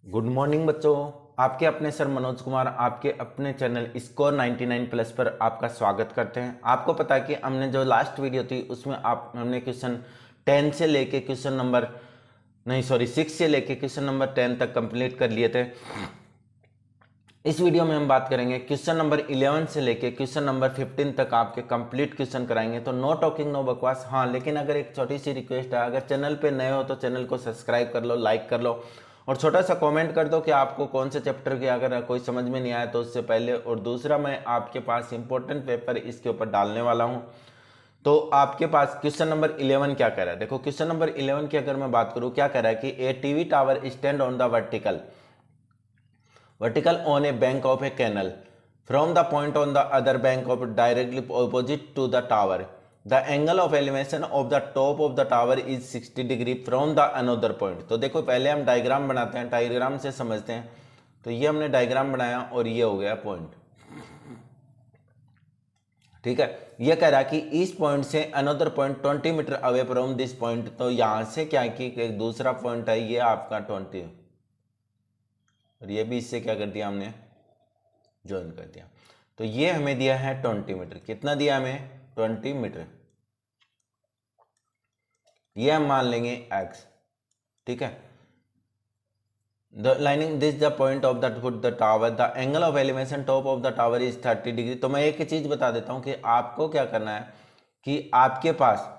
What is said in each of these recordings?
Good morning बच्चों। आपके अपने सर मनोज कुमार आपके अपने चैनल स्कोर 99 प्लस पर आपका स्वागत करते हैं। आपको पता है कि हमने जो लास्ट वीडियो थी उसमें हमने क्वेश्चन 10 से लेके क्वेश्चन नंबर 6 से लेके क्वेश्चन नंबर 10 तक कंप्लीट कर लिए थे। इस वीडियो में हम बात करेंगे क्वेश्चन नंबर 11 से लेके क्वेश्चन नंबर 15 तक आपके कंप्लीट क्वेश्चन कराएंगे। तो नो टॉकिंग नो बकवास। हाँ, लेकिन अगर एक छोटी सी रिक्वेस्ट है, अगर चैनल पे नए हो तो चैनल को सब्सक्राइब कर लो, लाइक कर लो और छोटा सा कमेंट कर दो कि आपको कौन से चैप्टर की अगर कोई समझ में नहीं आया तो उससे पहले। और दूसरा, मैं आपके पास इंपॉर्टेंट पेपर इसके ऊपर डालने वाला हूँ। तो आपके पास क्वेश्चन नंबर 11 क्या कह रहा है, देखो क्वेश्चन नंबर 11 की अगर मैं बात करूँ, क्या कह रहा है कि a TV tower stand on the vertical on a bank of a canal from the point on the other bank of directly opposite to the tower. The angle of elevation of the top of the tower is 60 degree from the another point. तो देखो पहले हम diagram बनाते हैं, diagram से समझते हैं। तो ये हमने डायग्राम बनाया और ये हो गया पॉइंट। ठीक है, ये कह रहा है कि इस पॉइंट से another point 20 metre away from this point. तो यहां से क्या है कि एक दूसरा पॉइंट है, ये आपका 20 और ये भी इससे क्या कर दिया हमने, ज्वाइन कर दिया। तो ये हमें दिया है 20 मीटर। कितना दिया हमें, 20 मीटर। ये हम मान लेंगे x। ठीक है, the lining this the point of the foot the tower, the angle of elevation top of the tower is 30 degree. तो मैं एक चीज बता देता हूं कि आपको क्या करना है कि आपके पास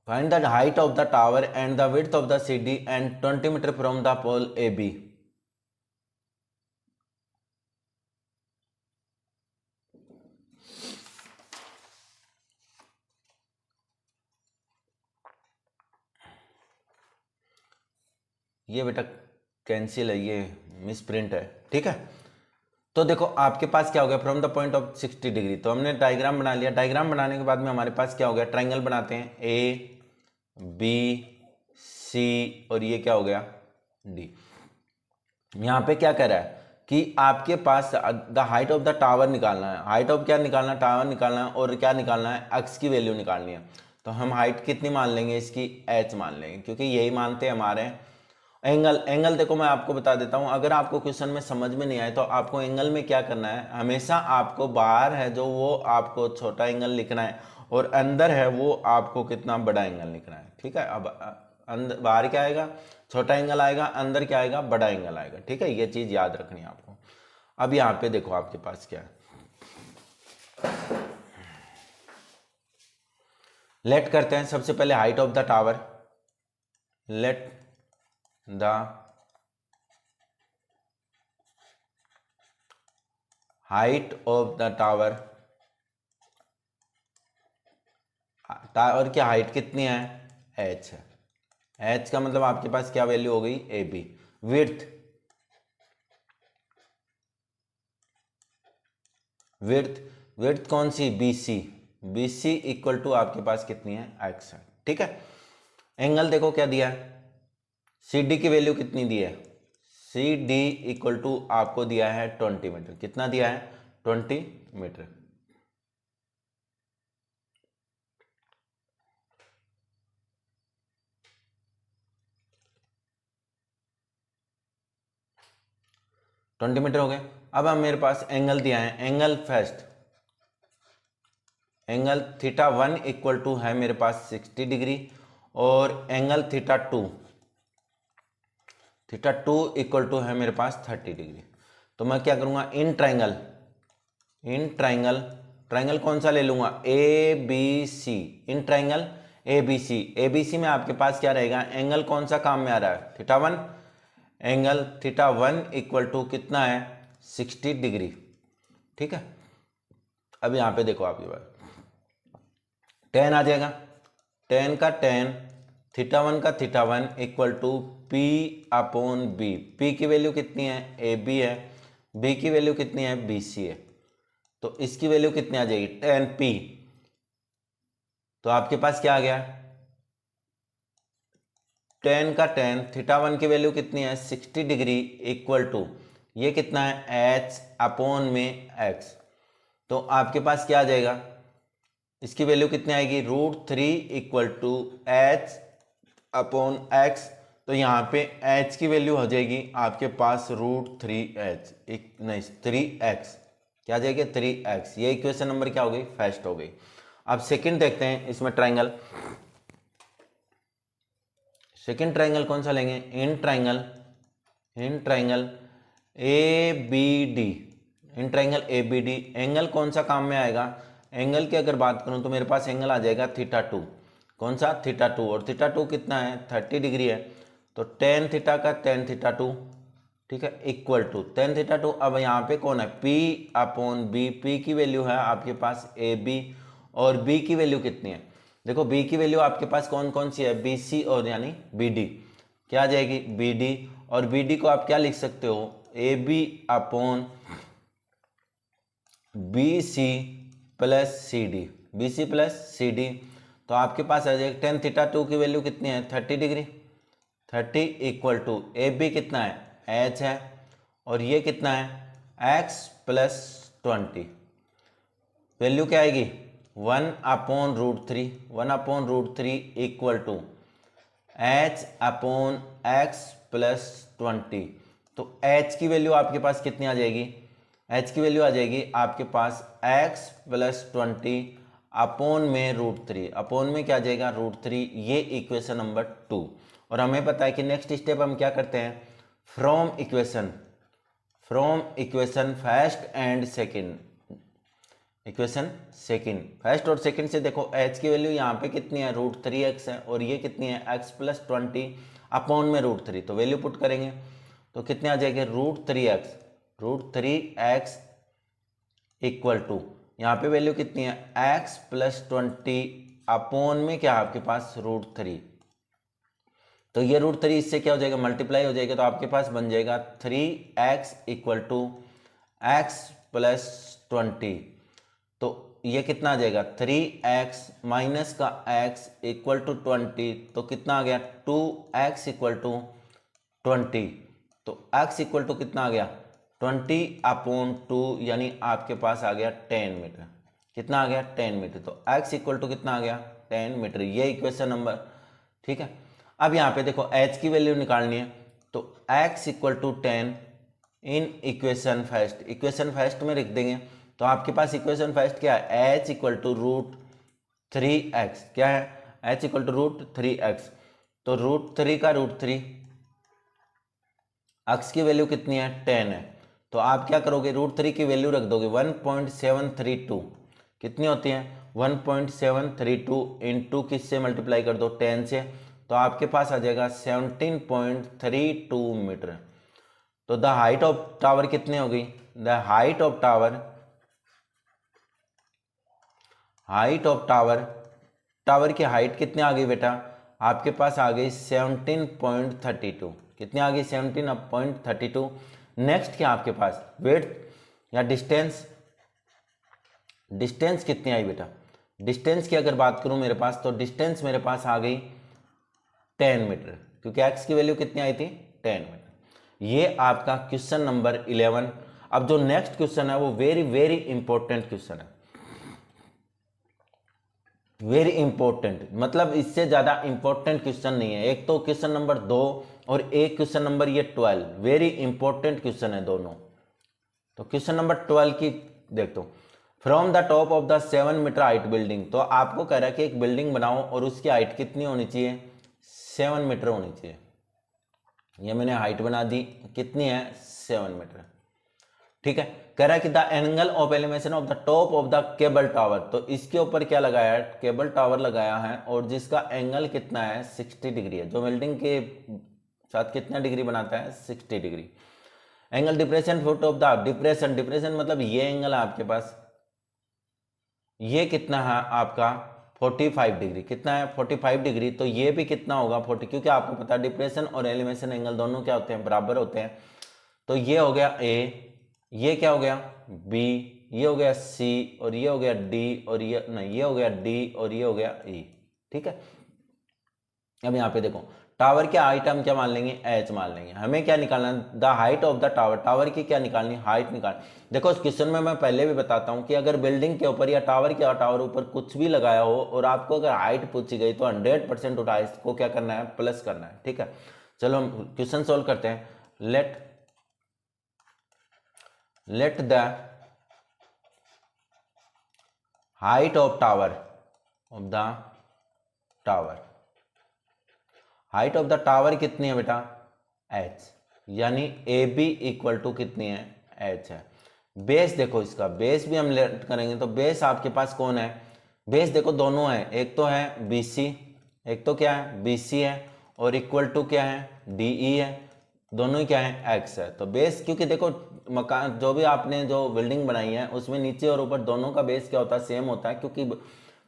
find the height of the tower and the width of the CD and 20 metre from the pole AB। ये बेटा कैंसिल है, ये मिस प्रिंट है। ठीक है, तो देखो आपके पास क्या हो गया, from the point of 60 degree. तो हमने डायग्राम बना लिया। डायग्राम बनाने के बाद में हमारे पास क्या हो गया, ट्रायंगल बनाते हैं, ABC और ये क्या हो गया, D। यहाँ पे क्या कर रहा है कि आपके पास the height of the tower निकालना है। हाइट ऑफ क्या निकालना है, टावर निकालना है और क्या निकालना है, एक्स की वैल्यू निकालनी है। तो हम हाइट कितनी मान लेंगे, इसकी h मान लेंगे, क्योंकि यही मानते हैं हमारे एंगल। देखो मैं आपको बता देता हूं, अगर आपको क्वेश्चन में समझ में नहीं आए तो आपको एंगल में क्या करना है, हमेशा आपको बाहर है जो वो आपको छोटा एंगल लिखना है और अंदर है वो आपको कितना बड़ा एंगल लिखना है। ठीक है, अब अंदर बाहर क्या आएगा, छोटा एंगल आएगा, अंदर क्या आएगा, बड़ा एंगल आएगा। ठीक है, ये चीज याद रखनी है आपको। अब यहाँ पे देखो आपके पास क्या है, लेट करते हैं सबसे पहले height of the tower. Let the height of the tower, tower की हाइट कितनी है, h है। h का मतलब आपके पास क्या वैल्यू हो गई, AB। विड्थ, विड्थ विड्थ कौन सी, BC इक्वल टू आपके पास कितनी है, x है। ठीक है, एंगल देखो क्या दिया है, CD की वैल्यू कितनी दी है, CD इक्वल टू आपको दिया है 20 मीटर। कितना दिया है, 20 मीटर। ट्वेंटी मीटर हो गए। अब हम मेरे पास एंगल दिया है, angle first, angle θ1 equal to है मेरे पास 60 डिग्री और एंगल θ2 इक्वल टू है मेरे पास 30 डिग्री। तो मैं क्या करूंगा, इन ट्राइंगल, ट्राइंगल कौन सा ले लूंगा, ABC। इन ट्राइंगल ABC में आपके पास क्या रहेगा, एंगल कौन सा काम में आ रहा है, θ1। एंगल θ1 इक्वल टू कितना है, 60 डिग्री। ठीक है, अब यहां पे देखो आपके पास tan आ जाएगा, tan का tan, θ1 का θ1 इक्वल टू P/B। P की वैल्यू कितनी है, AB है, B की वैल्यू कितनी है, BC है। तो इसकी वैल्यू कितनी आ जाएगी, tan P। तो आपके पास क्या आ गया, tan का tan, θ1 की वैल्यू कितनी है, 60 डिग्री इक्वल टू ये कितना है, H/x। तो आपके पास क्या आ जाएगा, इसकी वैल्यू कितनी आएगी, √3 इक्वल टू H/x तो यहाँ पे h की वैल्यू हो जाएगी आपके पास √3h, एक नहीं 3x, क्या आ जाएगी 3x। ये इक्वेशन नंबर क्या हो गई, फर्स्ट हो गई। अब सेकंड देखते हैं, इसमें ट्रायंगल, सेकंड ट्रायंगल कौन सा लेंगे, in triangle A B D, in triangle A B D. Angle कौन सा काम में आएगा, एंगल की अगर बात करूं तो मेरे पास एंगल आ जाएगा θ2, कौन सा θ2, और θ2 कितना है 30 डिग्री है, तो tan थीटा का tan θ2, ठीक है, इक्वल टू tan θ2। अब यहाँ पे कौन है, P/B, P की वैल्यू है आपके पास AB, और B की वैल्यू कितनी है, देखो B की वैल्यू आपके पास कौन कौन सी है, BC और यानी BD, क्या आ जाएगी BD, और BD को आप क्या लिख सकते हो, AB/BC plus CD, BC plus CD। तो आपके पास आ जाएगा tan θ2 की वैल्यू कितनी है 30 डिग्री, 30 इक्वल टू AB कितना है H है, और ये कितना है X प्लस 20, वैल्यू क्या आएगी 1/√3, 1/√3 इक्वल टू H/X प्लस 20। तो H की वैल्यू आपके पास कितनी आ जाएगी, H की वैल्यू आ जाएगी आपके पास X प्लस 20 अपॉन में √3, अपॉन में क्या आ जाएगा √3, ये इक्वेशन नंबर 2। और हमें पता है कि नेक्स्ट स्टेप हम क्या करते हैं, from equation first and second, equation second, first और सेकंड से देखो H की वैल्यू यहाँ पे कितनी है √3x है, और ये कितनी है X प्लस 20 अपॉन में √3, तो वैल्यू पुट करेंगे तो कितने आ जाएंगे √3x इक्वल टू, यहाँ पे वैल्यू कितनी है X प्लस 20 अपॉन में क्या आपके पास √3, तो ये √3 इससे क्या हो जाएगा मल्टीप्लाई हो जाएगा, तो आपके पास बन जाएगा 3x equal to X plus 20। तो ये कितना आ जाएगा 3x माइनस का x इक्वल टू 20, तो कितना आ गया 2x इक्वल टू 20। तो x इक्वल टू कितना आ गया 20/2, यानी आपके पास आ गया 10 मीटर, कितना आ गया 10 मीटर। तो x इक्वल टू कितना आ गया 10 मीटर, ये इक्वेशन नंबर, ठीक है। अब यहाँ पे देखो h की वैल्यू निकालनी है, तो x equal to 10 in equation first में लिख देंगे। तो आपके पास इक्वेशन फर्स्ट क्या है, h इक्वल टू √3x, क्या है h इक्वल टू √3x, तो √3 का √3, x की वैल्यू कितनी है 10 है, तो आप क्या करोगे √3 की वैल्यू रख दोगे 1.732, कितनी होती है 1.732 इंटू किससे मल्टीप्लाई कर दो 10 से, तो आपके पास आ जाएगा 17.32 मीटर। तो द हाइट ऑफ टावर कितनी हो गई, द हाइट ऑफ टावर की हाइट कितनी आ गई बेटा, आपके पास आ गई 17.32, कितनी आ गई 17.32। नेक्स्ट क्या आपके पास विड्थ या डिस्टेंस कितनी आई बेटा, डिस्टेंस की अगर बात करूं मेरे पास, तो डिस्टेंस मेरे पास आ गई 10 मीटर, क्योंकि x की वैल्यू कितनी आई थी 10 मीटर। ये आपका क्वेश्चन नंबर 11। अब जो नेक्स्ट क्वेश्चन है वो वेरी वेरी इंपॉर्टेंट क्वेश्चन है, वेरी इंपॉर्टेंट, मतलब इससे ज्यादा इंपॉर्टेंट क्वेश्चन नहीं है। एक तो क्वेश्चन नंबर 2 और एक क्वेश्चन नंबर ये 12, वेरी इंपॉर्टेंट क्वेश्चन है दोनों। तो क्वेश्चन नंबर 12 की देख दो, from the top of the 7 metre height building, तो आपको कह रहा है कि एक बिल्डिंग बनाओ और उसकी हाइट कितनी होनी चाहिए 7 मीटर होनी चाहिए। ये मैंने हाइट बना दी, कितनी है 7 मीटर, ठीक है। कह रहा है कि the angle of elevation of the top of the cable tower, तो इसके ऊपर क्या लगाया है केबल टावर लगाया है, और जिसका एंगल कितना है 60 डिग्री है, जो बिल्डिंग के साथ कितना डिग्री बनाता है 60 degree. Angle depression foot of the depression मतलब ये एंगल है आपके पास, ये कितना है आपका 45 डिग्री, कितना है 45 डिग्री, तो ये भी कितना होगा 40, क्योंकि आपको पता है डिप्रेशन और एलिवेशन एंगल दोनों क्या होते हैं बराबर होते हैं। तो ये हो गया A, ये क्या हो गया B, ये हो गया C, और ये हो गया D, और ये नहीं, ये हो गया D, और ये हो गया E, ठीक है। अब यहाँ पे देखो टावर के हाइट हम क्या मान लेंगे h मान लेंगे। हमें क्या निकालना है the height of the tower, tower की क्या निकालनी हाइट निकालनी। देखो इस क्वेश्चन में मैं पहले भी बताता हूँ कि अगर बिल्डिंग के ऊपर या टावर ऊपर कुछ भी लगाया हो और आपको अगर हाइट पूछी गई तो 100% उठा इसको क्या करना है प्लस करना है, ठीक है। चलो हम क्वेश्चन सॉल्व करते हैं। Let the height of tower height of the tower कितनी है बेटा, h, यानी ए बी इक्वल टू कितनी है, h है। बेस देखो, इसका बेस भी हम लेट करेंगे तो बेस आपके पास कौन है, बेस देखो दोनों है, एक तो है BC, एक तो क्या है BC है, और इक्वल टू क्या है DE है, दोनों ही क्या है x है। तो बेस, क्योंकि देखो मकान जो भी आपने जो बिल्डिंग बनाई है उसमें नीचे और ऊपर दोनों का बेस क्या होता है, सेम होता है, क्योंकि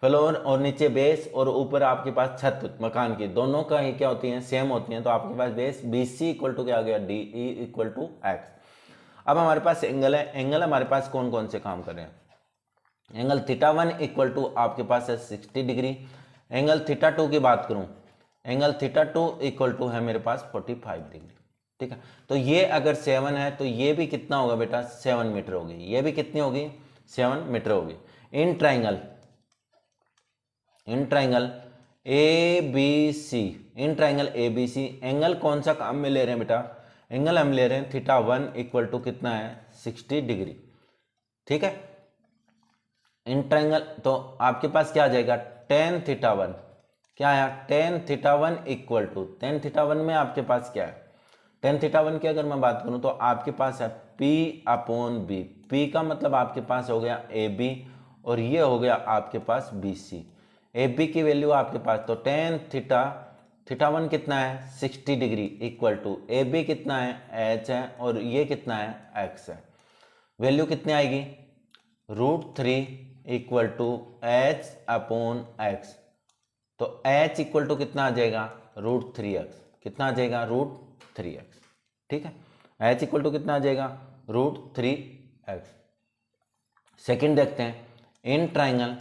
फ्लोर और नीचे बेस और ऊपर आपके पास छत मकान की दोनों का ही क्या होती हैं, सेम होती हैं। तो आपके पास बेस BC इक्वल टू क्या आ गया, DE इक्वल टू x। अब हमारे पास एंगल है, एंगल हमारे पास कौन कौन से काम कर रहे हैं, एंगल θ1 इक्वल टू आपके पास है 60 डिग्री। एंगल θ2 की बात करूं, एंगल θ2 इक्वल टू है मेरे पास 45 डिग्री। ठीक है, तो ये अगर 7 है तो ये भी कितना होगा बेटा, 7 मीटर होगी, ये भी कितनी होगी, 7 मीटर होगी। In triangle ABC, in triangle ABC angle कौन सा काम में ले रहे हैं बेटा, एंगल हम ले रहे हैं θ1 इक्वल टू कितना है, 60 डिग्री। ठीक है, इन ट्राइंगल तो आपके पास क्या आ जाएगा, tan θ1, क्या आया tan θ1 इक्वल टू, tan θ1 में आपके पास क्या है, tan θ1 की अगर मैं बात करूं तो आपके पास है P/B, P का मतलब आपके पास हो गया AB और ये हो गया आपके पास BC। AB की वैल्यू आपके पास, तो tan θ1 कितना है 60 डिग्री इक्वल टू AB कितना है h है और ये कितना है x है। वैल्यू कितनी आएगी, √3 इक्वल टू h/x। तो h इक्वल टू कितना आ जाएगा, √3x, कितना आ जाएगा, √3x। ठीक है, h इक्वल टू कितना आ जाएगा, √3x। सेकंड देखते हैं, इन ट्राइंगल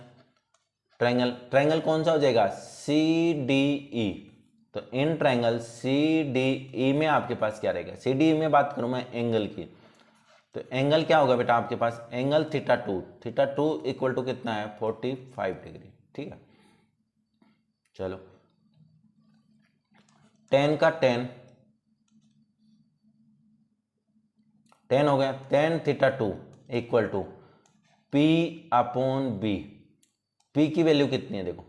कौन सा हो जाएगा, CDE। तो इन ट्राइंगल CDE में आपके पास क्या रहेगा, CDE में बात करूं मैं एंगल की, तो एंगल क्या होगा बेटा आपके पास, एंगल θ2 इक्वल टू कितना है, 45 डिग्री। ठीक है, चलो tan का tan हो गया, tan θ2 equal to P/B। P की वैल्यू कितनी है, देखो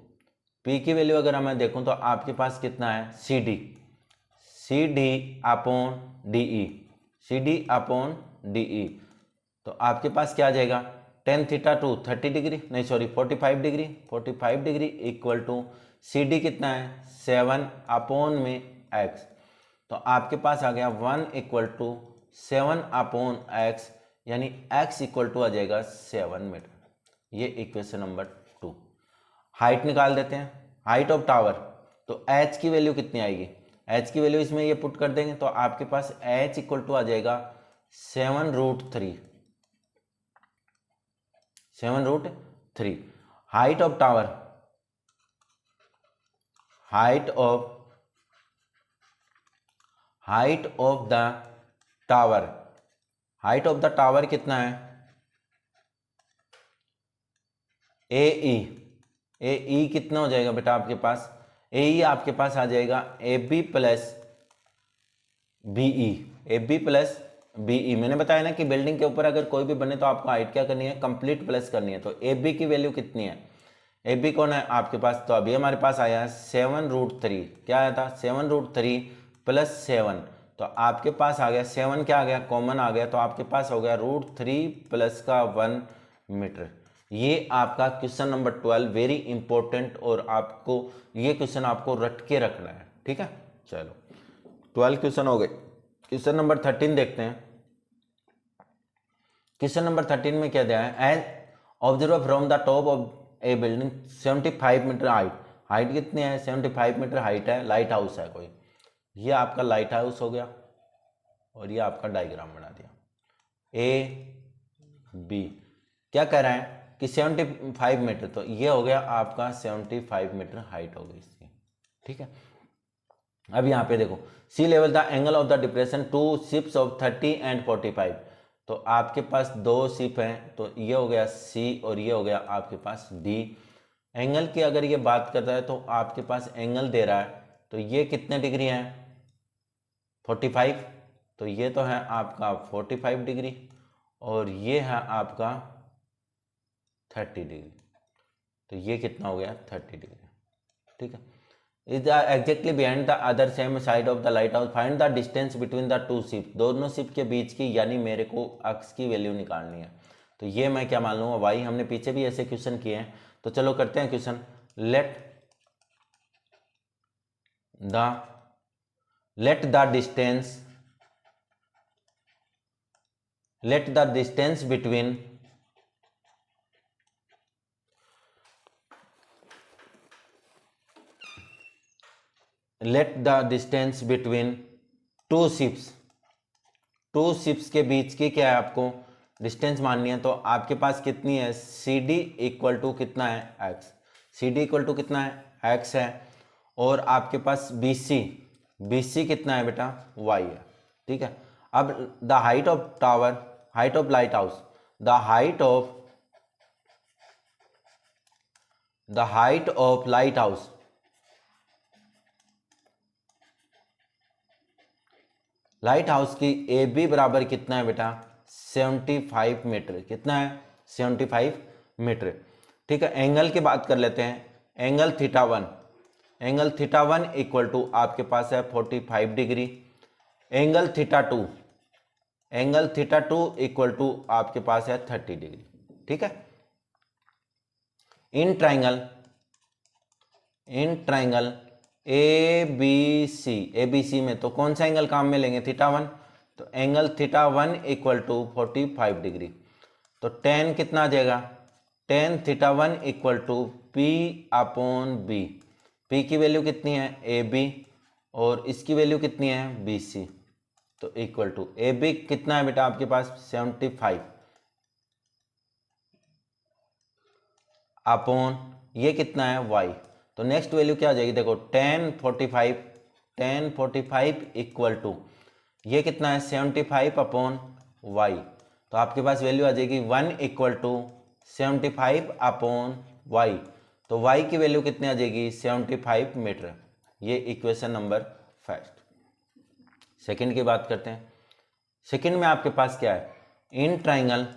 P की वैल्यू अगर मैं देखूं तो आपके पास कितना है, CD/DE। तो आपके पास क्या आ जाएगा, tan θ2 30 डिग्री, नहीं sorry 45 degree equal to CD कितना है 7/x। तो आपके पास आ गया 1 इक्वल टू 7/x, यानी x इक्वल टू आ जाएगा 7 मीटर। ये इक्वेशन नंबर 2। हाइट निकाल देते हैं, हाइट ऑफ टावर, तो h की वैल्यू कितनी आएगी, h की वैल्यू इसमें ये पुट कर देंगे तो आपके पास h इक्वल टू आ जाएगा 7√3। Height of tower, height of the tower कितना है, AE कितना हो जाएगा बेटा आपके पास, AE आपके पास आ जाएगा AB प्लस BE। मैंने बताया ना कि बिल्डिंग के ऊपर अगर कोई भी बने तो आपको हाइट क्या करनी है, कंप्लीट प्लस करनी है। तो AB की वैल्यू कितनी है, AB कौन है आपके पास, तो अभी हमारे पास आया है 7√3, क्या आया था 7√3 प्लस 7, तो आपके पास आ गया 7, क्या आ गया कॉमन आ गया, तो आपके पास हो गया √3 प्लस का 1 मीटर। ये आपका क्वेश्चन नंबर 12 वेरी इंपॉर्टेंट, और आपको ये क्वेश्चन आपको रट के रखना है। ठीक है, चलो 12 क्वेश्चन हो गए। क्वेश्चन नंबर 13 देखते हैं। क्वेश्चन नंबर 13 में क्या दिया है, as observe from the top of a building 75 metre height कितनी है, 75 मीटर हाइट है, लाइट हाउस है कोई, ये आपका लाइट हाउस हो गया और ये आपका डायग्राम बना दिया। AB क्या कह रहा है कि 75 मीटर, तो ये हो गया आपका 75 मीटर हाइट हो गई इसकी। ठीक है, अब यहाँ पे देखो, sea level the angle of the depression to ships of 30 and 45। तो आपके पास दो शिप हैं, तो ये हो गया C और ये हो गया आपके पास D। एंगल की अगर ये बात करता है तो आपके पास एंगल दे रहा है, तो ये कितने डिग्री है, 45, तो ये तो है आपका 45 डिग्री और ये है आपका 30 डिग्री, तो ये कितना हो गया 30 डिग्री। ठीक है, is exactly behind the other same side of the light house, find the distance between the two ship, दोनों शिप के बीच की, यानी मेरे को अक्स की वैल्यू निकालनी है। तो ये मैं क्या मान लूँगा वाई, हमने पीछे भी ऐसे क्वेश्चन किए हैं, तो चलो करते हैं question. Let the distance between two ships के बीच की क्या है आपको डिस्टेंस माननी है। तो आपके पास कितनी है, सी डी इक्वल टू कितना है X, C D equal to कितना है एक्स है, और आपके पास बी सी कितना है बेटा वाई है। ठीक है, अब the height of tower, height of light house, the height of light house, light house की ए बी बराबर कितना है बेटा 75 मीटर, कितना है 75 मीटर। ठीक है, एंगल की बात कर लेते हैं, angle theta one equal to आपके पास है 45 degree, angle theta two equal to आपके पास है 30 डिग्री। ठीक है, in triangle A B C में तो कौन सा एंगल काम में लेंगे थीटा वन, तो angle theta one equal to 45 degree, तो टेन कितना आ जाएगा, tan theta one equal to P upon B, P की वैल्यू कितनी है ए बी और इसकी वैल्यू कितनी है बी सी, तो इक्वल टू ए बी कितना है बेटा आपके पास 75 अपॉन ये कितना है वाई, तो नेक्स्ट वैल्यू क्या आ जाएगी देखो tan forty five equal to ये कितना है 75 अपॉन वाई, तो आपके पास वैल्यू आ जाएगी 1 इक्वल टू 75 अपॉन वाई, तो वाई की वैल्यू कितनी आ जाएगी 75 मीटर। ये इक्वेशन नंबर फर्स्ट। सेकंड की बात करते हैं, सेकंड में आपके पास क्या है, in triangle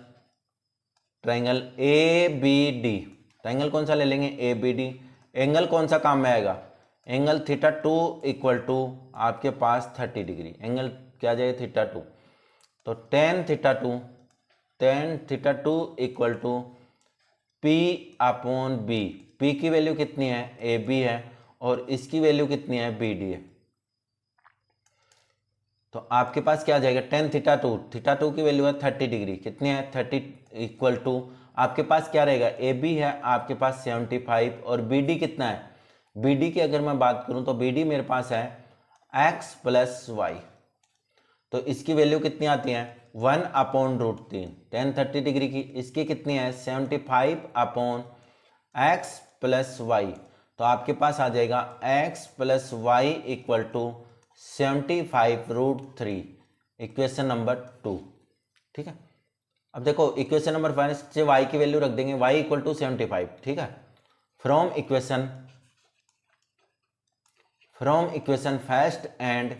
A B D, triangle कौन सा ले लेंगे ए बी डी, एंगल कौन सा काम में आएगा, angle theta two equal to आपके पास 30 डिग्री, एंगल क्या जाएगा थीटा टू, तो tan theta two equal to P upon B, P की वैल्यू कितनी है ए बी है और इसकी वैल्यू कितनी है बी डी है, तो आपके पास क्या आ जाएगा टेन थीटा टू की वैल्यू है 30 डिग्री, कितनी है 30 इक्वल टू आपके पास क्या रहेगा ए बी है आपके पास 75 और बी डी कितना है, बी डी की अगर मैं बात करूं तो बी डी मेरे पास है एक्स प्लस वाई, तो इसकी वैल्यू कितनी आती है 1 अपॉन रूट 3, टेन 30 डिग्री की, इसकी कितनी है 75 अपॉन एक्स प्लस वाई, तो आपके पास आ जाएगा X plus Y equal to 75 root 3, equation number 2। ठीक है, अब देखो इक्वेशन नंबर फर्स्ट से y की वैल्यू रख देंगे y इक्वल टू 75। ठीक है, from equation first and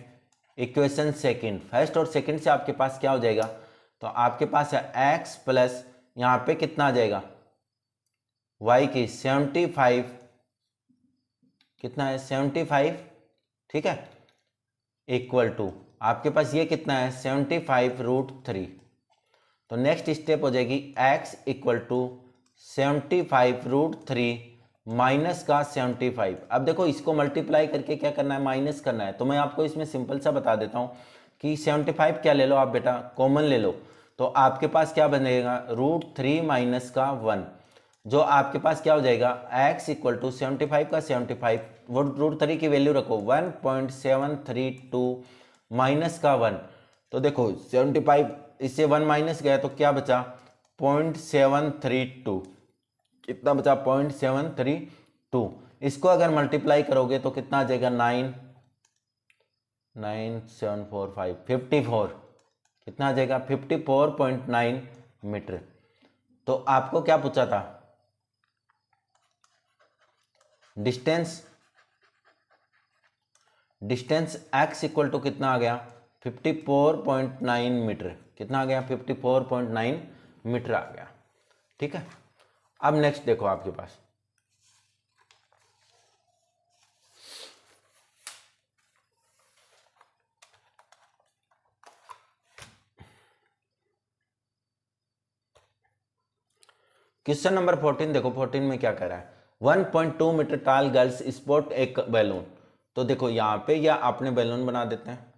equation second, first और सेकंड से आपके पास क्या हो जाएगा, तो आपके पास है x प्लस यहाँ पे कितना आ जाएगा y की 75, कितना है 75, ठीक है, इक्वल टू आपके पास ये कितना है 75 रूट 3, तो नेक्स्ट स्टेप हो जाएगी x equal to 75 root 3 minus का 75। अब देखो इसको मल्टीप्लाई करके क्या करना है माइनस करना है, तो मैं आपको इसमें सिंपल सा बता देता हूँ कि 75 क्या ले लो आप बेटा कॉमन ले लो, तो आपके पास क्या बनेगा रूट 3 माइनस का 1, जो आपके पास क्या हो जाएगा x इक्वल टू 75 का 75 वो रूट 3 की वैल्यू रखो 1.732 माइनस का 1, तो देखो 75 इससे 1 माइनस गया तो क्या बचा 0.732, कितना बचा 0.732, इसको अगर मल्टीप्लाई करोगे तो कितना आ जाएगा 99745 54, कितना आ जाएगा 54.9 मीटर। तो आपको क्या पूछा था डिस्टेंस x इक्वल टू कितना आ गया 54.9 मीटर। कितना आ गया? 54.9 मीटर आ गया। ठीक है, अब नेक्स्ट देखो आपके पास क्वेश्चन नंबर 14। देखो 14 में क्या कह रहा है, 1.2 मीटर टाल गर्ल्स स्पोर्ट एक बैलून। तो देखो यहाँ पे या आपने बैलून बना देते हैं,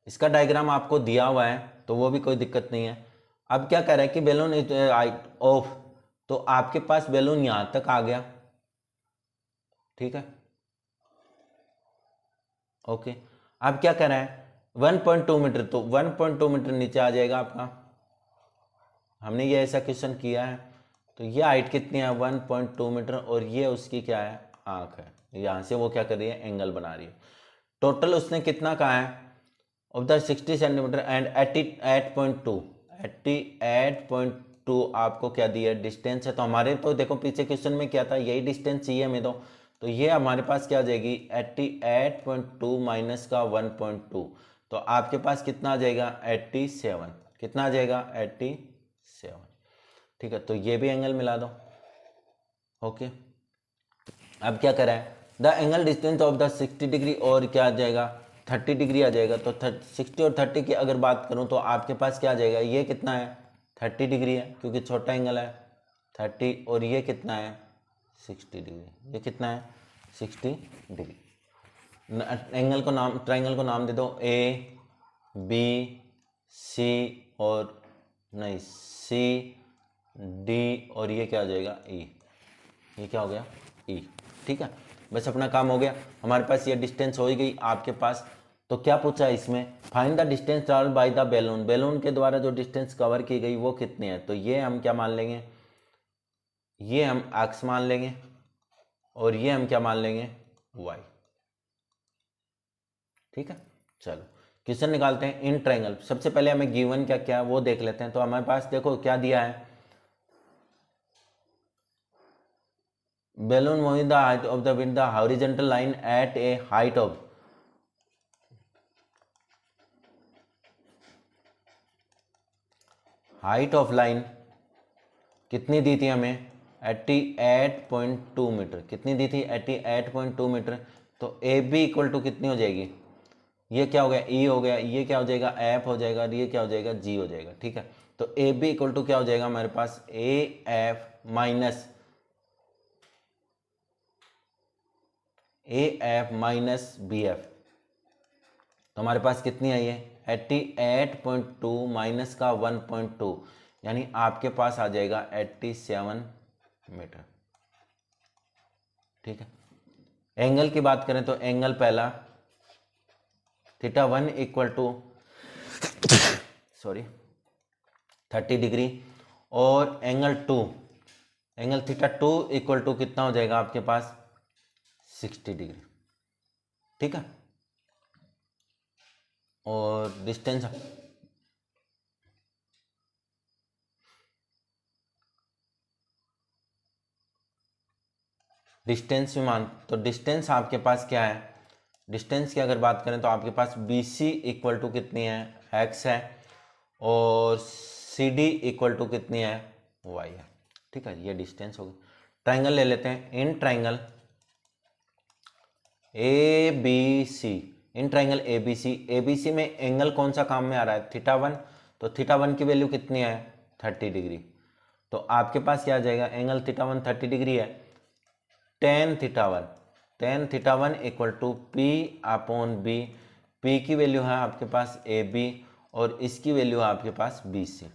इसका डायग्राम आपको दिया हुआ है तो वो भी कोई दिक्कत नहीं है। अब क्या कह रहा है कि बैलून ऑफ, तो आपके पास बैलून यहां तक आ गया। ठीक है, ओके। अब क्या कह रहा है 1.2 मीटर, तो 1.2 मीटर नीचे आ जाएगा आपका। हमने ये ऐसा क्वेश्चन किया है। तो ये हाइट कितनी है 1.2 मीटर, और ये उसकी क्या है, आंख है। यहां से वो क्या कर रही है, एंगल बना रही है। टोटल उसने कितना कहा है, ऑफ द 60 सेंटीमीटर एंड 88.2 आपको क्या दिया, डिस्टेंस है। तो हमारे तो देखो पीछे क्वेश्चन में क्या था, यही डिस्टेंस चाहिए हमें। तो ये हमारे पास क्या आ जाएगी 88.2 माइनस का 1.2, तो आपके पास कितना आ जाएगा 87। कितना आ जाएगा 87। ठीक है, तो ये भी एंगल मिला दो। ओके, अब क्या करा है, the angle distance of the 60 degree, और क्या आ जाएगा 30 डिग्री आ जाएगा। तो 60 और 30 की अगर बात करूं तो आपके पास क्या आ जाएगा, ये कितना है 30 डिग्री है क्योंकि छोटा एंगल है 30, और ये कितना है 60 डिग्री। ये कितना है 60 डिग्री। एंगल को नाम, ट्राइंगल को नाम दे दो ए बी सी, और नहीं सी डी, और ये क्या आ जाएगा ई। ये क्या हो गया ई। ठीक है, बस अपना काम हो गया। हमारे पास ये डिस्टेंस हो ही गई आपके पास। तो क्या पूछा है इसमें, find the distance travelled by the balloon. Balloon के द्वारा जो डिस्टेंस कवर की गई वो कितनी है। तो ये हम क्या मान लेंगे, ये हम एक्स मान लेंगे, और ये हम क्या मान लेंगे वाई। ठीक है, चलो क्वेश्चन निकालते हैं इन ट्रायंगल। सबसे पहले हमें गिवन क्या क्या है वो देख लेते हैं। तो हमारे पास देखो क्या दिया है, balloon moving the height of the with the horizontal line at a height of line कितनी दी थी हमें 88.2 मीटर। कितनी दी थी 88.2 मीटर। तो ए बी इक्वल टू कितनी हो जाएगी, ये क्या हो गया ई हो गया, ये क्या हो जाएगा एफ हो जाएगा, और ये क्या हो जाएगा जी हो जाएगा। ठीक है, तो ए बी इक्वल टू क्या हो जाएगा हमारे पास A F minus B F. तो हमारे पास कितनी आई है 88.2 माइनस का 1.2, यानी आपके पास आ जाएगा 87 मीटर। ठीक है, एंगल की बात करें तो एंगल पहला θ1 इक्वल टू 30 डिग्री, और एंगल θ2 इक्वल टू कितना हो जाएगा आपके पास 60 डिग्री। ठीक है, और डिस्टेंस भी मान, तो डिस्टेंस आपके पास क्या है, डिस्टेंस की अगर बात करें तो आपके पास बी सी इक्वल टू कितनी है एक्स है, और सी डी इक्वल टू कितनी है वाई है। ठीक है, ये डिस्टेंस होगी। ट्राइंगल ले लेते हैं, in triangle A B C, in triangle A B C में एंगल कौन सा काम में आ रहा है θ1। तो θ1 की वैल्यू कितनी है 30 डिग्री। तो आपके पास क्या आ जाएगा, एंगल θ1 30 डिग्री है, tan θ1 equal to P upon B. P की वैल्यू है आपके पास ए बी, और इसकी वैल्यू है आपके पास बी सी।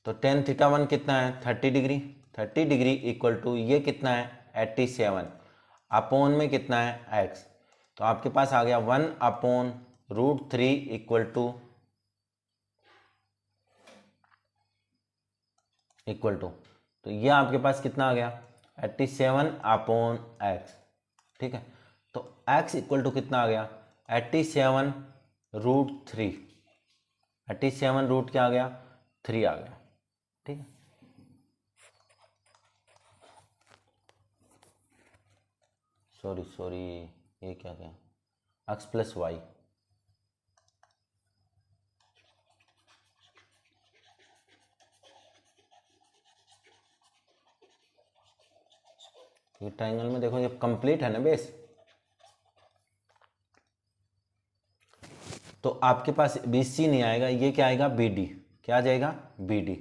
तो टेन θ1 कितना है 30 डिग्री, 30 डिग्री इक्वल टू ये कितना है 87, अपॉन में कितना है एक्स। तो आपके पास आ गया 1/√3 इक्वल टू तो ये आपके पास कितना आ गया 87/x। ठीक है, तो x इक्वल टू कितना आ गया 87√3। 87 रूट क्या आ गया 3 आ गया। ठीक है, सॉरी ये क्या गया एक्स प्लस वाई। ये ट्राइंगल में देखो ये कंप्लीट है ना बेस। तो आपके पास बी सी नहीं आएगा, ये क्या आएगा बी डी। क्या आ जाएगा बी डी।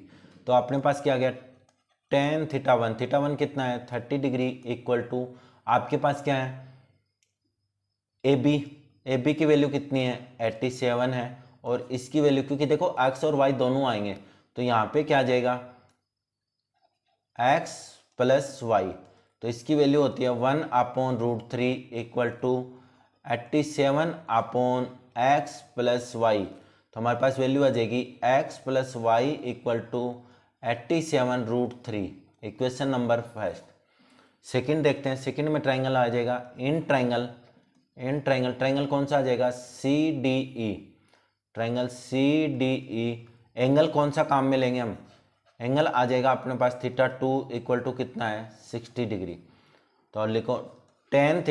तो अपने पास क्या आ गया टेन थीटा वन कितना है 30 डिग्री इक्वल टू आपके पास क्या है ए बी की वैल्यू कितनी है 87 है। और इसकी वैल्यू क्योंकि देखो एक्स और वाई दोनों आएंगे तो यहाँ पे क्या आ जाएगा एक्स प्लस वाई। तो इसकी वैल्यू होती है 1/√3 equal to 87 upon X plus Y. तो हमारे पास वैल्यू आ जाएगी X plus Y equal to 87√3। Equation number first. Second देखते हैं, सेकंड में ट्राइंगल आ जाएगा इन ट्राइंगल कौन सा आ जाएगा C D E. Triangle C D E angle कौन सा काम में लेंगे हम, एंगल आ जाएगा अपने पास θ2 इक्वल टू कितना है 60 डिग्री। तो लिखो tan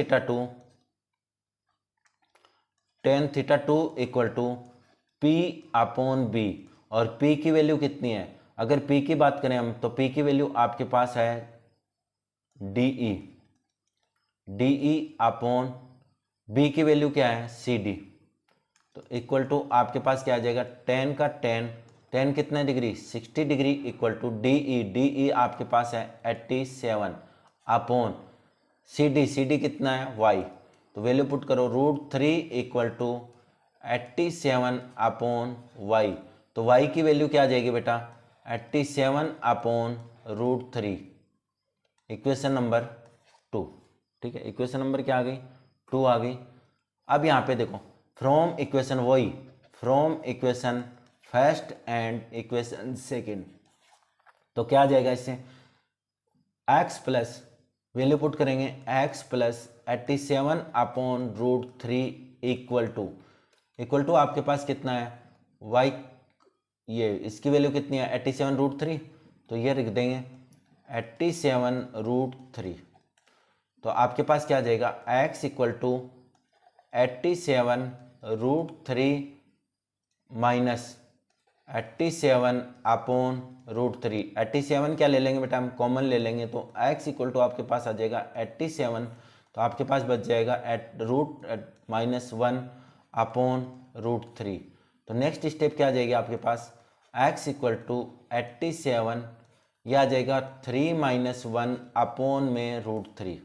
θ2 equal to P upon B. और P की वैल्यू कितनी है, अगर P की बात करें हम तो P की वैल्यू आपके पास है DE अपॉन B की वैल्यू क्या है CD। तो इक्वल टू आपके पास क्या आ जाएगा tan कितना degree 60 degree equal to DE आपके पास है 87 अपॉन CD कितना है y। तो वैल्यू पुट करो √3 इक्वल टू 87 अपॉन y। तो y की वैल्यू क्या आ जाएगी बेटा 87 अपॉन √3। Equation number 2। ठीक है, इक्वेशन नंबर क्या आ गई 2 आ गई। अब यहाँ पे देखो from equation first and equation second. तो क्या आ जाएगा इससे x प्लस वैल्यू पुट करेंगे x plus 87 upon √3 equal to आपके पास कितना है y, ये इसकी वैल्यू कितनी है 87√3। तो ये लिख देंगे 87√3। तो आपके पास क्या आ जाएगा x equal to 87√3 minus 87 upon √3। 87 क्या ले लेंगे बेटा हम कॉमन ले लेंगे तो x इक्वल टू आपके पास आ जाएगा 87। तो आपके पास बच जाएगा -1 अपॉन √3। तो नेक्स्ट स्टेप क्या आ जाएगी आपके पास x इक्वल टू 87 यह आ जाएगा 3 - 1 अपॉन में √3।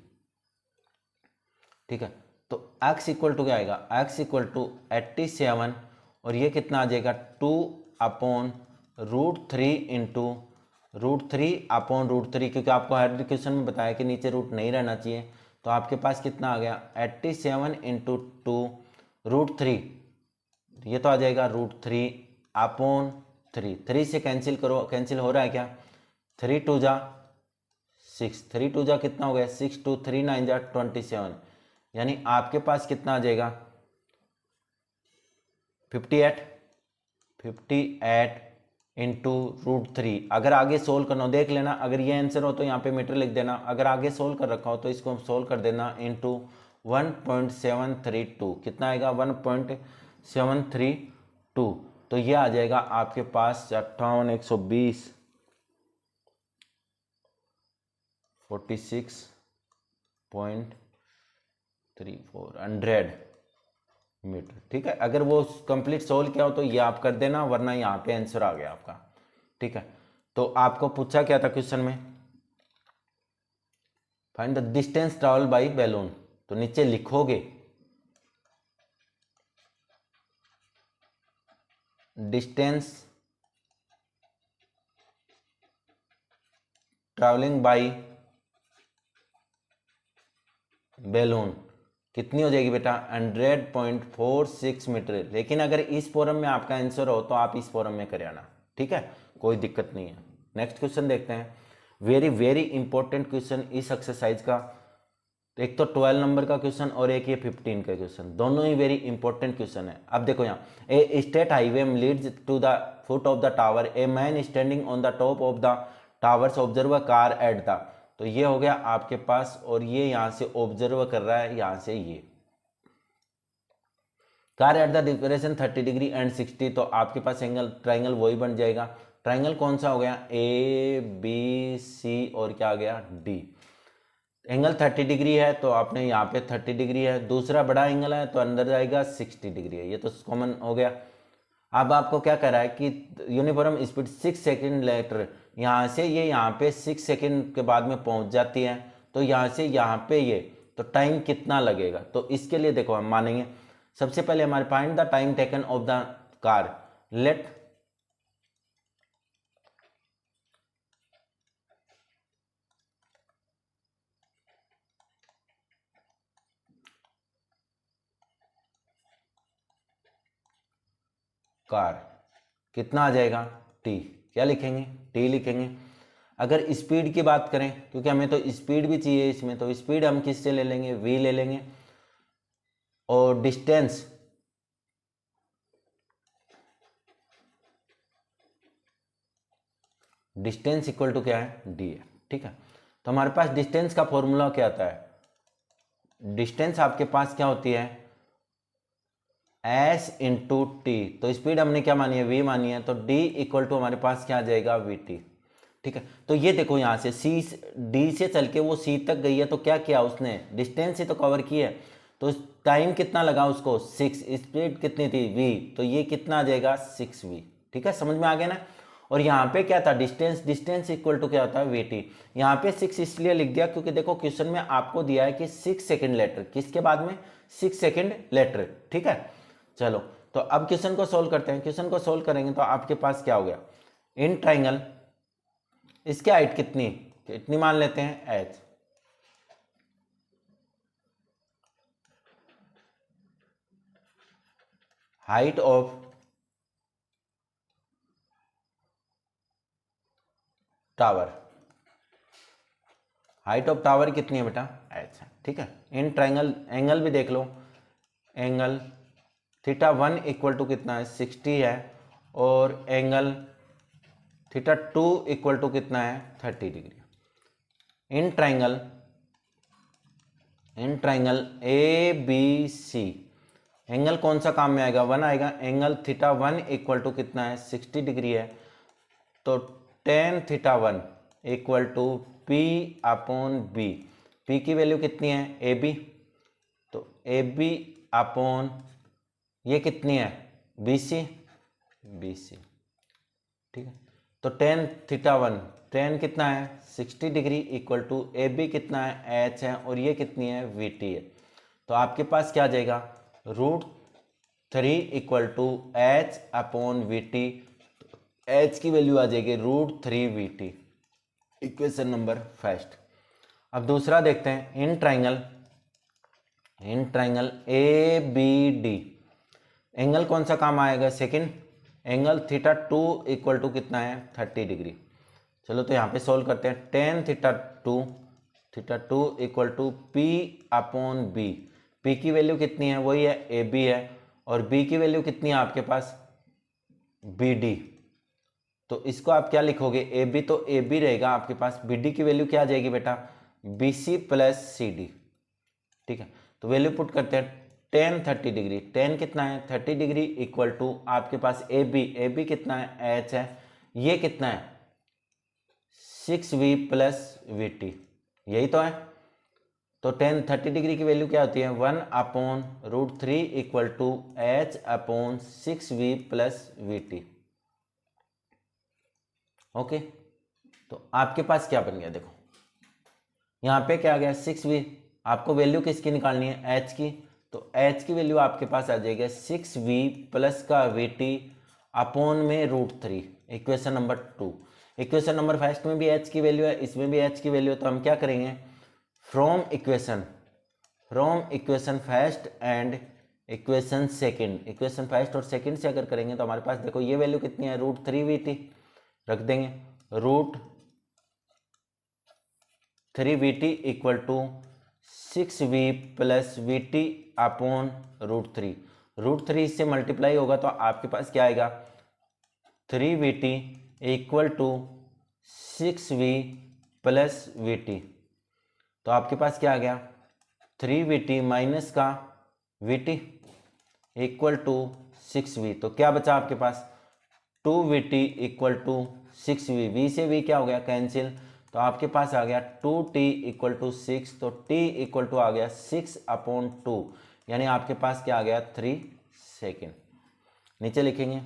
ठीक है, तो x इक्वल टू क्या आएगा x इक्वल टू 87 और ये कितना आ जाएगा 2 अपॉन √3 इंटू √3 अपॉन √3, क्योंकि आपको हर क्वेश्चन में बताया कि नीचे रूट नहीं रहना चाहिए। तो आपके पास कितना आ गया 87 इंटू 2 √3, ये तो आ जाएगा √3 अपॉन 3 से कैंसिल करो, कैंसिल हो रहा है क्या 3 2 जा 6, 3 2 जा कितना हो गया 6 2 3 9 जा 27, यानी आपके पास कितना आ जाएगा 58 इंटू √3। अगर आगे सोल्व करना हो देख लेना, अगर ये आंसर हो तो यहाँ पे मीटर लिख देना, अगर आगे सोल्व कर रखा हो तो इसको सोल्व कर देना इंटू 1.732। कितना आएगा 1.732। तो ये आ जाएगा आपके पास 58 120 46.34 मीटर। ठीक है, अगर वो कंप्लीट सोल्व किया हो तो ये आप कर देना, वरना यहाँ पे आंसर आ गया आपका। ठीक है, तो आपको पूछा क्या था क्वेश्चन में find the distance travel by balloon. तो नीचे लिखोगे डिस्टेंस ट्रैवलिंग बाय बैलून कितनी हो जाएगी बेटा 100.46 मीटर। लेकिन अगर इस फॉर्म में आपका आंसर हो तो आप इस फॉर्म में कर आना, ठीक है, कोई दिक्कत नहीं है। नेक्स्ट क्वेश्चन देखते हैं, वेरी वेरी इंपॉर्टेंट क्वेश्चन इस एक्सरसाइज का। एक तो 12 नंबर का क्वेश्चन और एक ये 15 का क्वेश्चन, दोनों ही वेरी इंपॉर्टेंट क्वेश्चन है। अब देखो यहाँ a state highway leads to the foot of the tower, a man standing on the top of the towers observe a car at the. तो ये हो गया आपके पास, और ये यहाँ से ऑब्जर्व कर रहा है यहाँ से ये, car at the direction 30 degree and 60, तो आपके पास एंगल ट्राइंगल वही बन जाएगा। ट्राइंगल कौन सा हो गया, ए बी सी और क्या आ गया, डी। एंगल 30 डिग्री है तो आपने यहाँ पे 30 डिग्री है, दूसरा बड़ा एंगल है तो अंदर जाएगा 60 डिग्री है, ये तो कॉमन हो गया। अब आपको क्या कह रहा है कि यूनिफॉर्म स्पीड 6 सेकेंड लेटर, यहाँ से ये यहाँ पे 6 सेकेंड के बाद में पहुँच जाती है, तो यहाँ से यहाँ पे ये, तो टाइम कितना लगेगा। तो इसके लिए देखो हम मानेंगे, सबसे पहले हमारे find the time taken of the car, let car कितना आ जाएगा, टी, क्या लिखेंगे, टी लिखेंगे। अगर स्पीड की बात करें, क्योंकि हमें तो स्पीड भी चाहिए इसमें, तो स्पीड हम किससे ले लेंगे, वी ले लेंगे। और डिस्टेंस, डिस्टेंस इक्वल टू क्या है, डी है, ठीक है। तो हमारे पास डिस्टेंस का फॉर्मूला क्या आता है, डिस्टेंस आपके पास क्या होती है, एस इंटू टी, तो स्पीड हमने क्या मानी है, वी मानी है, तो डी इक्वल टू हमारे पास क्या आ जाएगा, वी टी, ठीक है। तो ये देखो यहाँ से सी, डी से चल के वो सी तक गई है, तो क्या किया उसने, डिस्टेंस ही तो कवर की है, तो टाइम कितना लगा उसको 6, स्पीड कितनी थी v, तो ये कितना आ जाएगा 6v, ठीक है, समझ में आ गया ना। और यहाँ पे क्या था, डिस्टेंस, डिस्टेंस इक्वल टू क्या होता है, vt। यहाँ पे 6 इसलिए लिख दिया क्योंकि देखो क्वेश्चन में आपको दिया है कि 6 सेकेंड लेटर, किसके बाद में, 6 सेकेंड लेटर, ठीक है। चलो तो अब क्वेश्चन को सोल्व करते हैं। क्वेश्चन को सोल्व करेंगे तो आपके पास क्या हो गया, इन ट्राइंगल इसकी हाइट कितनी, इतनी मान लेते हैं h, height of tower, height of tower कितनी है बेटा, h है, ठीक है। इन ट्राइंगल एंगल भी देख लो, एंगल थीटा 1 इक्वल टू कितना है 60 है, और एंगल थीटा 2 इक्वल टू कितना है 30 degree. In triangle A B C, angle कौन सा काम में आएगा, 1 आएगा, एंगल थीटा 1 इक्वल टू कितना है 60 डिग्री है, तो tan theta 1 equal to P upon B, P की वैल्यू कितनी है, ए बी, तो ए बी अपॉन ये कितनी है, बी सी, बी सी, ठीक है। तो टेन थीटा 1, टेन कितना है 60 degree equal to A B कितना है एच है, और ये कितनी है वी टी है, तो आपके पास क्या आ जाएगा, √3 equal to H upon V T, H की वैल्यू आ जाएगी √3 V T, equation number first. अब दूसरा देखते हैं, in triangle A B D, angle कौन सा काम आएगा, second, angle theta 2 equal to कितना है 30 डिग्री। चलो तो यहाँ पे सोल्व करते हैं, tan theta 2 equal to P upon B, P की वैल्यू कितनी है, वही है ए बी है, और बी की वैल्यू कितनी है आपके पास, बी डी, तो इसको आप क्या लिखोगे, ए बी, तो ए बी रहेगा आपके पास, बी डी की वैल्यू क्या आ जाएगी बेटा, B C plus C D, ठीक है। तो वैल्यू पुट करते हैं, टेन 30 डिग्री, टेन कितना है 30 डिग्री इक्वल टू आपके पास ए बी कितना है एच है, ये कितना है 6v प्लस वी टी, यही तो है। तो टेन 30 डिग्री की वैल्यू क्या होती है, 1 upon √3 equal to H upon 6v plus V T, okay. तो आपके पास क्या बन गया, देखो यहाँ पे क्या आ गया 6v, आपको वैल्यू किसकी निकालनी है, h की, तो h की वैल्यू आपके पास आ जाएगा 6v प्लस का vt अपॉन में √3, equation number 2। Equation number first में भी h की वैल्यू है, इसमें भी h की वैल्यू है, तो हम क्या करेंगे, from equation first and equation second, equation first और सेकंड से अगर करेंगे तो हमारे पास देखो ये वैल्यू कितनी है, √3 vt रख देंगे, √3 vt equal to 6v plus V T upon √3, √3 इससे मल्टीप्लाई होगा तो आपके पास क्या आएगा, 3vt equal to 6v plus V T, तो आपके पास क्या आ गया 3vt माइनस का vt, इक्वल टू 6v, तो क्या बचा आपके पास 2vt equal to 6v, v से v क्या हो गया कैंसिल, तो आपके पास आ गया 2t इक्वल टू 6, तो t इक्वल टू आ गया 6/2, यानी आपके पास क्या आ गया 3 सेकेंड। नीचे लिखेंगे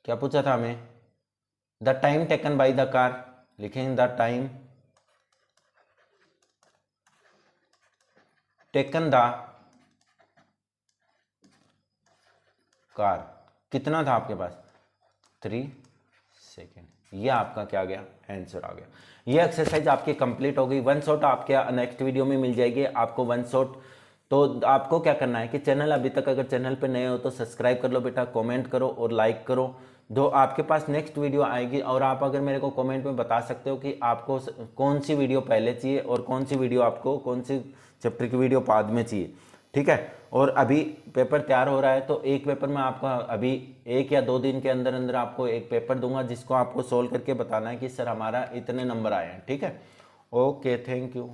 क्या पूछा था हमें, the time taken by the car, लिखेंगे the time taken the car, कितना था आपके पास 3 सेकेंड। ये आपका क्या गया आंसर आ गया। ये एक्सरसाइज आपकी कंप्लीट हो गई। वन शॉट आपके नेक्स्ट वीडियो में मिल जाएगी आपको वन शॉट। तो आपको क्या करना है कि चैनल अभी तक अगर चैनल पे नए हो तो सब्सक्राइब कर लो बेटा, कमेंट करो और लाइक करो। जो आपके पास नेक्स्ट वीडियो आएगी, और आप अगर मेरे को कमेंट में बता सकते हो कि आपको कौन सी वीडियो पहले चाहिए और कौन सी वीडियो आपको कौन सी चैप्टर की वीडियो बाद में चाहिए, ठीक है। और अभी पेपर तैयार हो रहा है, तो एक पेपर में आपका अभी 1 या 2 दिन के अंदर अंदर आपको एक पेपर दूंगा जिसको आपको सोल्व करके बताना है कि सर हमारा इतने नंबर आए हैं, ठीक है। Okay, thank you.